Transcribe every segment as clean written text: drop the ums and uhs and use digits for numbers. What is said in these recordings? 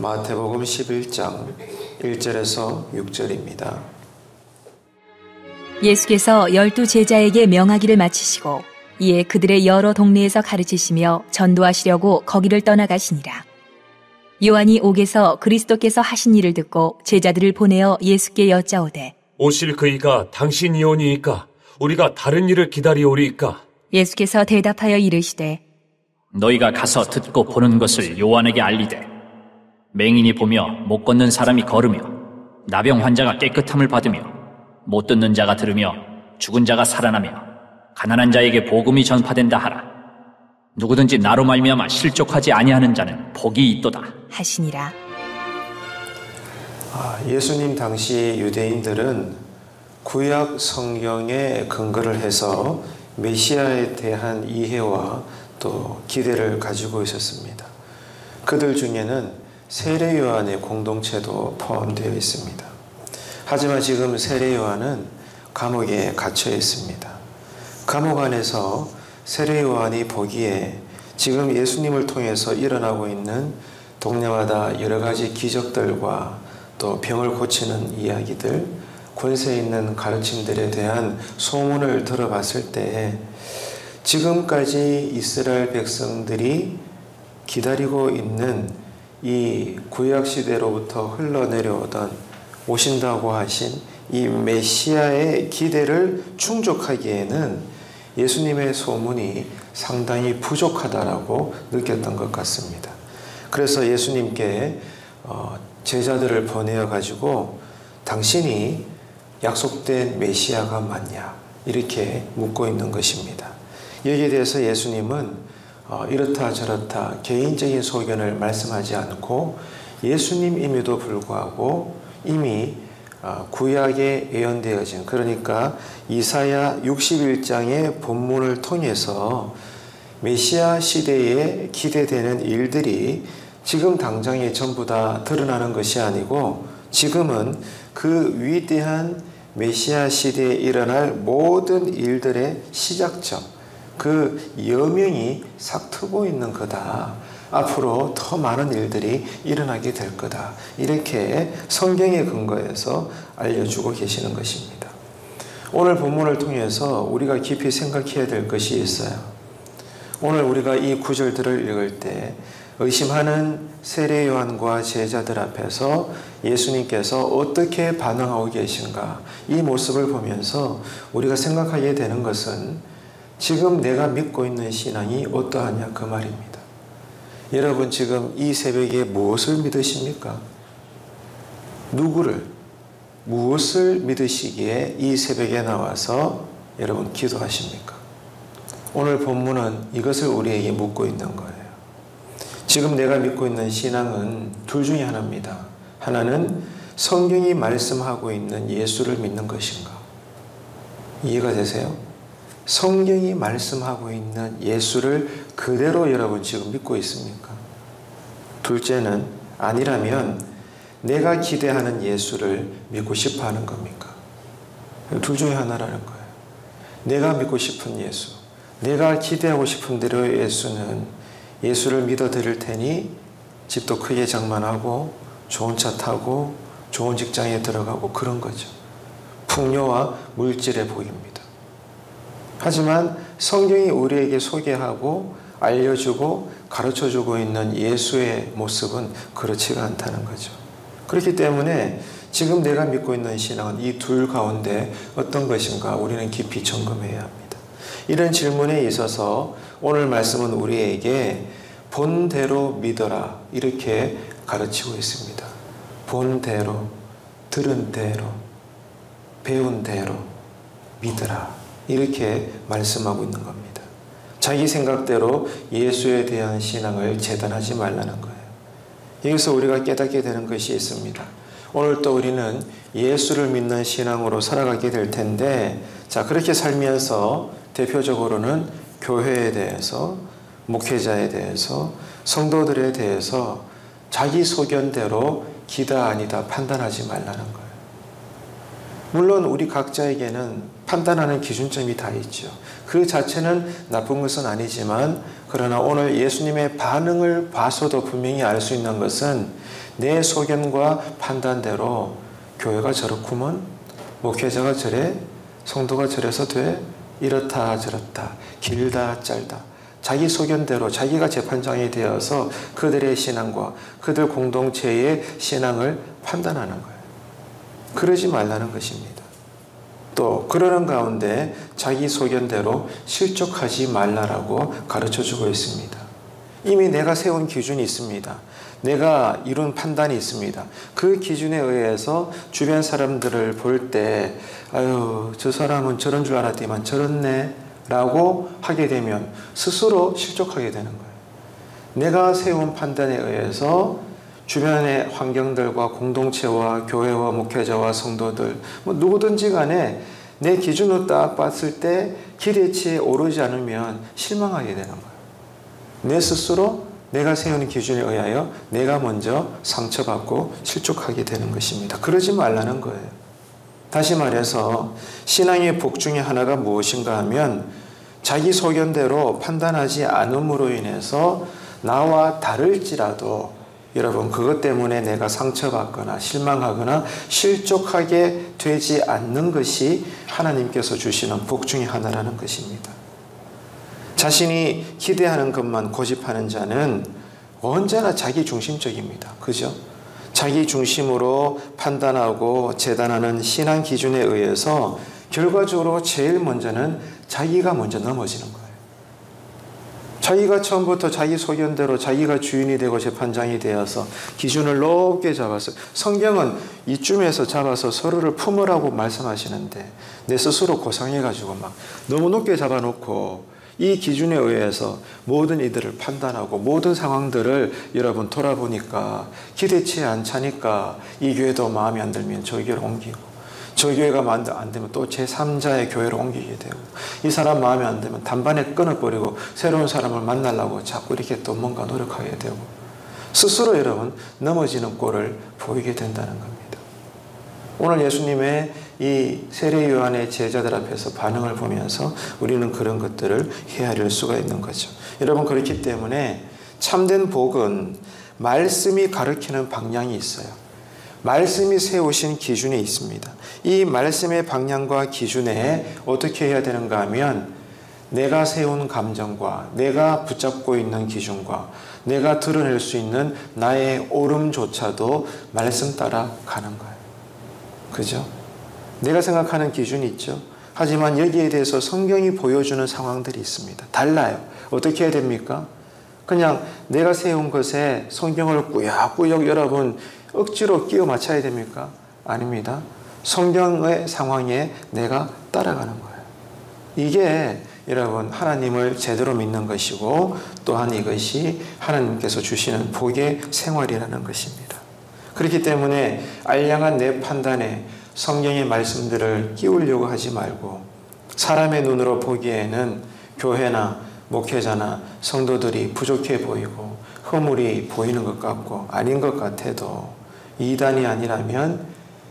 마태복음 11장 1절에서 6절입니다. 예수께서 12 제자에게 명하기를 마치시고 이에 그들의 여러 동네에서 가르치시며 전도하시려고 거기를 떠나가시니라. 요한이 옥에서 그리스도께서 하신 일을 듣고 제자들을 보내어 예수께 여짜오되 오실 그이가 당신이오니이까 우리가 다른 일을 기다리오리이까? 예수께서 대답하여 이르시되 너희가 가서 듣고 보는 것을 요한에게 알리되 맹인이 보며 못 걷는 사람이 걸으며 나병 환자가 깨끗함을 받으며 못 듣는 자가 들으며 죽은 자가 살아나며 가난한 자에게 복음이 전파된다 하라. 누구든지 나로 말미암아 실족하지 아니하는 자는 복이 있도다 하시니라. 예수님 당시 유대인들은 구약 성경에 근거를 해서 메시아에 대한 이해와 또 기대를 가지고 있었습니다. 그들 중에는 세례 요한의 공동체도 포함되어 있습니다. 하지만 지금 세례 요한은 감옥에 갇혀 있습니다. 감옥 안에서 세례 요한이 보기에 지금 예수님을 통해서 일어나고 있는 동네마다 여러 가지 기적들과 또 병을 고치는 이야기들, 권세 있는 가르침들에 대한 소문을 들어봤을 때 지금까지 이스라엘 백성들이 기다리고 있는 이 구약시대로부터 흘러내려오던 오신다고 하신 이 메시아의 기대를 충족하기에는 예수님의 소문이 상당히 부족하다라고 느꼈던 것 같습니다. 그래서 예수님께 제자들을 보내어 가지고 당신이 약속된 메시아가 맞냐 이렇게 묻고 있는 것입니다. 여기에 대해서 예수님은 이렇다 저렇다 개인적인 소견을 말씀하지 않고 예수님임에도 불구하고 이미 구약에 예언되어진, 그러니까 이사야 61장의 본문을 통해서 메시아 시대에 기대되는 일들이 지금 당장에 전부 다 드러나는 것이 아니고 지금은 그 위대한 메시아 시대에 일어날 모든 일들의 시작점, 그 여명이 싹트고 있는 거다. 앞으로 더 많은 일들이 일어나게 될 거다. 이렇게 성경에 근거해서 알려주고 계시는 것입니다. 오늘 본문을 통해서 우리가 깊이 생각해야 될 것이 있어요. 오늘 우리가 이 구절들을 읽을 때 의심하는 세례 요한과 제자들 앞에서 예수님께서 어떻게 반응하고 계신가, 이 모습을 보면서 우리가 생각하게 되는 것은 지금 내가 믿고 있는 신앙이 어떠하냐 그 말입니다. 여러분 지금 이 새벽에 무엇을 믿으십니까? 누구를, 무엇을 믿으시기에 이 새벽에 나와서 여러분 기도하십니까? 오늘 본문은 이것을 우리에게 묻고 있는 거예요. 지금 내가 믿고 있는 신앙은 둘 중에 하나입니다. 하나는 성경이 말씀하고 있는 예수를 믿는 것인가? 이해가 되세요? 성경이 말씀하고 있는 예수를 그대로 여러분 지금 믿고 있습니까? 둘째는 아니라면 내가 기대하는 예수를 믿고 싶어 하는 겁니까? 둘 중에 하나라는 거예요. 내가 믿고 싶은 예수, 내가 기대하고 싶은 대로의 예수는 예수를 믿어 드릴 테니 집도 크게 장만하고 좋은 차 타고 좋은 직장에 들어가고 그런 거죠. 풍요와 물질의 복입니다. 하지만 성경이 우리에게 소개하고 알려주고 가르쳐주고 있는 예수의 모습은 그렇지가 않다는 거죠. 그렇기 때문에 지금 내가 믿고 있는 신앙은 이 둘 가운데 어떤 것인가 우리는 깊이 점검해야 합니다. 이런 질문에 있어서 오늘 말씀은 우리에게 본대로 믿어라 이렇게 가르치고 있습니다. 본대로, 들은 대로, 배운 대로 믿어라 이렇게 말씀하고 있는 겁니다. 자기 생각대로 예수에 대한 신앙을 재단하지 말라는 거예요. 여기서 우리가 깨닫게 되는 것이 있습니다. 오늘 또 우리는 예수를 믿는 신앙으로 살아가게 될 텐데, 자, 그렇게 살면서 대표적으로는 교회에 대해서, 목회자에 대해서, 성도들에 대해서 자기 소견대로 기다 아니다 판단하지 말라는 거예요. 물론 우리 각자에게는 판단하는 기준점이 다 있죠. 그 자체는 나쁜 것은 아니지만 그러나 오늘 예수님의 반응을 봐서도 분명히 알 수 있는 것은 내 소견과 판단대로 교회가 저렇구먼, 목회자가 저래, 성도가 저래서 돼, 이렇다 저렇다, 길다 짧다, 자기 소견대로 자기가 재판장이 되어서 그들의 신앙과 그들 공동체의 신앙을 판단하는 거예요. 그러지 말라는 것입니다. 또 그러는 가운데 자기 소견대로 실족하지 말라라고 가르쳐주고 있습니다. 이미 내가 세운 기준이 있습니다. 내가 이룬 판단이 있습니다. 그 기준에 의해서 주변 사람들을 볼 때 아유 저 사람은 저런 줄 알았더니만 저렇네 라고 하게 되면 스스로 실족하게 되는 거예요. 내가 세운 판단에 의해서 주변의 환경들과 공동체와 교회와 목회자와 성도들 누구든지 간에 내 기준으로 딱 봤을 때 기대치에 오르지 않으면 실망하게 되는 거예요. 내 스스로 내가 세우는 기준에 의하여 내가 먼저 상처받고 실족하게 되는 것입니다. 그러지 말라는 거예요. 다시 말해서 신앙의 복 중에 하나가 무엇인가 하면 자기 소견대로 판단하지 않음으로 인해서 나와 다를지라도 여러분 그것 때문에 내가 상처받거나 실망하거나 실족하게 되지 않는 것이 하나님께서 주시는 복 중에 하나라는 것입니다. 자신이 기대하는 것만 고집하는 자는 언제나 자기 중심적입니다. 그죠? 자기 중심으로 판단하고 재단하는 신앙 기준에 의해서 결과적으로 제일 먼저는 자기가 먼저 넘어지는 거예요. 자기가 처음부터 자기 소견대로 자기가 주인이 되고 재판장이 되어서 기준을 높게 잡았어요. 성경은 이쯤에서 잡아서 서로를 품으라고 말씀하시는데 내 스스로 고상해가지고 막 너무 높게 잡아놓고 이 기준에 의해서 모든 이들을 판단하고 모든 상황들을 여러분 돌아보니까 기대치에 안 차니까 이 교회도 마음에 안 들면 저 교회로 옮기고 저 교회가 안 되면 또 제3자의 교회로 옮기게 되고 이 사람 마음에 안 들면 단번에 끊어버리고 새로운 사람을 만나려고 자꾸 이렇게 또 뭔가 노력하게 되고 스스로 여러분 넘어지는 꼴을 보이게 된다는 겁니다. 오늘 예수님의 이 세례 요한의 제자들 앞에서 반응을 보면서 우리는 그런 것들을 헤아릴 수가 있는 거죠. 여러분 그렇기 때문에 참된 복은 말씀이 가르치는 방향이 있어요. 말씀이 세우신 기준이 있습니다. 이 말씀의 방향과 기준에 어떻게 해야 되는가 하면 내가 세운 감정과 내가 붙잡고 있는 기준과 내가 드러낼 수 있는 나의 옳음조차도 말씀 따라 가는 거예요. 그죠? 내가 생각하는 기준이 있죠. 하지만 여기에 대해서 성경이 보여주는 상황들이 있습니다. 달라요. 어떻게 해야 됩니까? 그냥 내가 세운 것에 성경을 꾸역꾸역 여러분 억지로 끼워 맞춰야 됩니까? 아닙니다. 성경의 상황에 내가 따라가는 거예요. 이게 여러분 하나님을 제대로 믿는 것이고 또한 이것이 하나님께서 주시는 복의 생활이라는 것입니다. 그렇기 때문에 알량한 내 판단에 성경의 말씀들을 끼우려고 하지 말고 사람의 눈으로 보기에는 교회나 목회자나 성도들이 부족해 보이고 허물이 보이는 것 같고 아닌 것 같아도 이단이 아니라면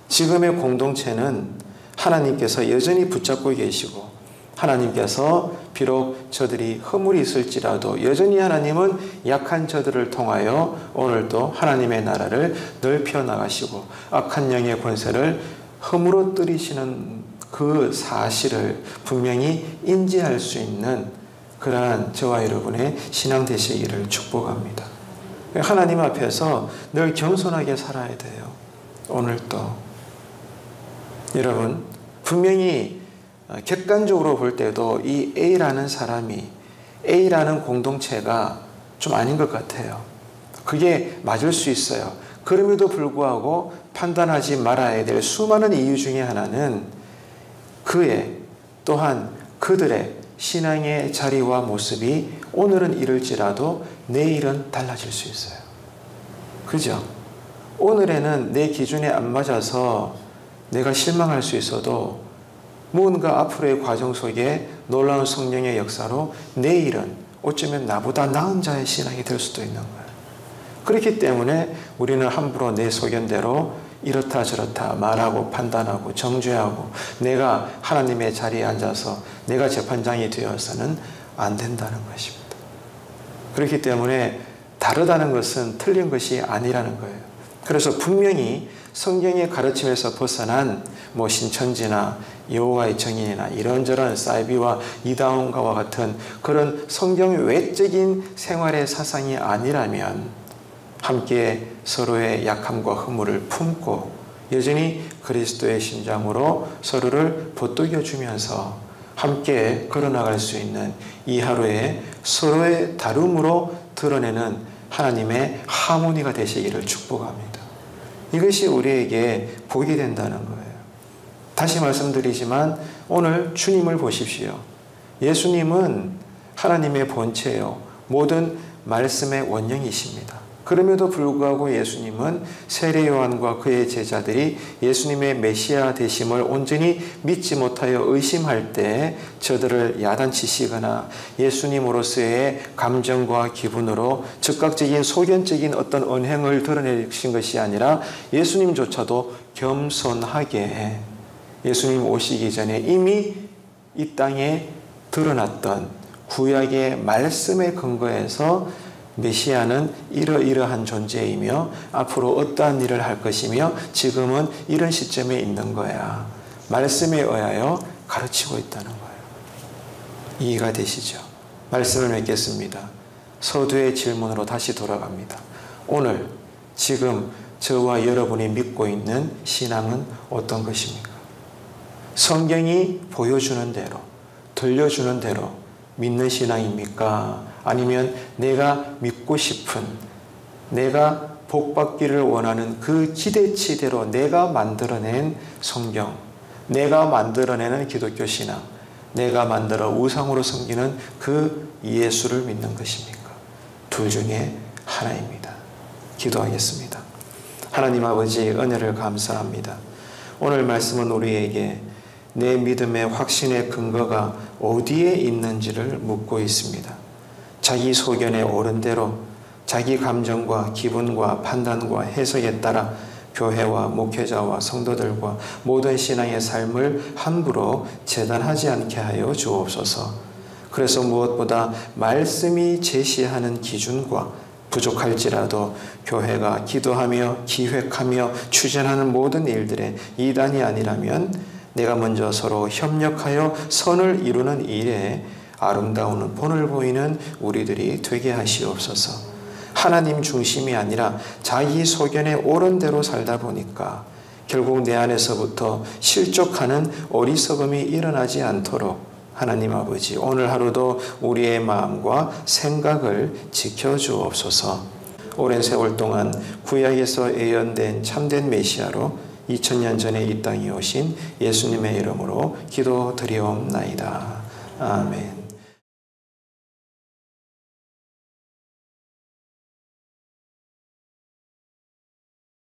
지금의 공동체는 하나님께서 여전히 붙잡고 계시고 하나님께서 비록 저들이 허물이 있을지라도 여전히 하나님은 약한 저들을 통하여 오늘도 하나님의 나라를 넓혀 나가시고 악한 영의 권세를 허물어뜨리시는 그 사실을 분명히 인지할 수 있는 그러한 저와 여러분의 신앙 되시기를 축복합니다. 하나님 앞에서 늘 겸손하게 살아야 돼요. 오늘도 여러분 분명히 객관적으로 볼 때도 이 A라는 사람이 A라는 공동체가 좀 아닌 것 같아요. 그게 맞을 수 있어요. 그럼에도 불구하고 판단하지 말아야 될 수많은 이유 중에 하나는 그의 또한 그들의 신앙의 자리와 모습이 오늘은 이럴지라도 내일은 달라질 수 있어요. 그죠? 오늘에는 내 기준에 안 맞아서 내가 실망할 수 있어도 무언가 앞으로의 과정 속에 놀라운 성령의 역사로 내일은 어쩌면 나보다 나은 자의 신앙이 될 수도 있는 거예요. 그렇기 때문에 우리는 함부로 내 소견대로 이렇다 저렇다 말하고 판단하고 정죄하고 내가 하나님의 자리에 앉아서 내가 재판장이 되어서는 안 된다는 것입니다. 그렇기 때문에 다르다는 것은 틀린 것이 아니라는 거예요. 그래서 분명히 성경의 가르침에서 벗어난 신천지나 여호와의 증인이나 이런저런 사이비와 이다운가와 같은 그런 성경 외적인 생활의 사상이 아니라면 함께 서로의 약함과 허물을 품고 여전히 그리스도의 심장으로 서로를 보듬어 주면서 함께 걸어나갈 수 있는 이 하루에 서로의 다름으로 드러내는 하나님의 하모니가 되시기를 축복합니다. 이것이 우리에게 복이 된다는 거예요. 다시 말씀드리지만 오늘 주님을 보십시오. 예수님은 하나님의 본체요, 모든 말씀의 원형이십니다. 그럼에도 불구하고 예수님은 세례 요한과 그의 제자들이 예수님의 메시아 되심을 온전히 믿지 못하여 의심할 때 저들을 야단치시거나 예수님으로서의 감정과 기분으로 즉각적인 소견적인 어떤 언행을 드러내신 것이 아니라 예수님조차도 겸손하게 예수님 오시기 전에 이미 이 땅에 드러났던 구약의 말씀에 근거해서 메시아는 이러이러한 존재이며 앞으로 어떠한 일을 할 것이며 지금은 이런 시점에 있는 거야. 말씀에 의하여 가르치고 있다는 거예요. 이해가 되시죠? 말씀을 맺겠습니다. 서두의 질문으로 다시 돌아갑니다. 오늘 지금 저와 여러분이 믿고 있는 신앙은 어떤 것입니까? 성경이 보여주는 대로, 들려주는 대로 믿는 신앙입니까? 아니면 내가 믿고 싶은, 내가 복받기를 원하는 그 기대치대로 내가 만들어낸 성경, 내가 만들어내는 기독교 신앙, 내가 만들어 우상으로 섬기는 그 예수를 믿는 것입니까? 둘 중에 하나입니다. 기도하겠습니다. 하나님 아버지, 은혜를 감사합니다. 오늘 말씀은 우리에게 내 믿음의 확신의 근거가 어디에 있는지를 묻고 있습니다. 자기 소견에 옳은 대로 자기 감정과 기분과 판단과 해석에 따라 교회와 목회자와 성도들과 모든 신앙의 삶을 함부로 재단하지 않게 하여 주옵소서. 그래서 무엇보다 말씀이 제시하는 기준과 부족할지라도 교회가 기도하며 기획하며 추진하는 모든 일들의 이단이 아니라면 내가 먼저 서로 협력하여 선을 이루는 일에 아름다운 본을 보이는 우리들이 되게 하시옵소서. 하나님 중심이 아니라 자기 소견에 옳은 대로 살다 보니까 결국 내 안에서부터 실족하는 어리석음이 일어나지 않도록 하나님 아버지, 오늘 하루도 우리의 마음과 생각을 지켜주옵소서. 오랜 세월 동안 구약에서 예언된 참된 메시아로 2000년 전에 이 땅에 오신 예수님의 이름으로 기도드리옵나이다. 아멘.